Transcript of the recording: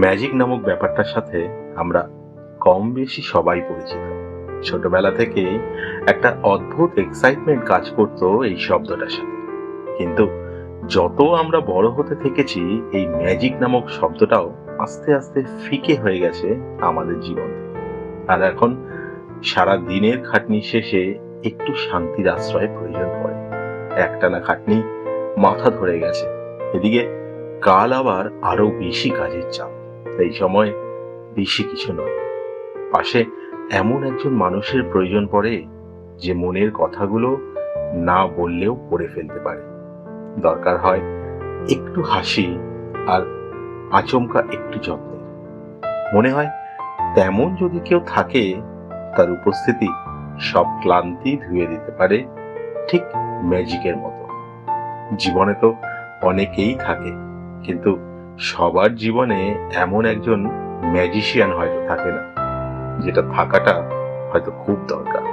Magic নামক ব্যাপারটার সাথে আমরা কম বেশি সবাই পরিচিত। ছোটবেলা থেকেই একটা অদ্ভুত এক্সাইটমেন্ট কাজ করতো এই শব্দটার সাথে। কিন্তু যত আমরা বড় হতে থেকেছি, এই ম্যাজিক নামক শব্দটাও আস্তে আস্তে ফিকে হয়ে গেছে আমাদের জীবন থেকে। আর এখন সারা দিনের খাটনি শেষে একটু শান্তির আশ্রয় প্রয়োজন পড়ে। একটানা খাটনি মাথা ধরে গেছে, এদিকে কাল আবার আরো বেশি কাজের চাপ। এই সময় বেশি কিছু নয়, পাশে এমন একজন মানুষের প্রয়োজন পড়ে যে মনের কথাগুলো না বললেও করে ফেলতে পারে। দরকার হয় একটু হাসি আর আচমকা একটু যত্নের। মনে হয় তেমন যদি কেউ থাকে, তার উপস্থিতি সব ক্লান্তি ধুয়ে দিতে পারে, ঠিক ম্যাজিকের মতো। জীবনে তো অনেকেই থাকে, কিন্তু সবার জীবনে এমন একজন ম্যাজিশিয়ান হয়তো থাকে না, যেটা থাকাটা হয়তো খুব দরকার।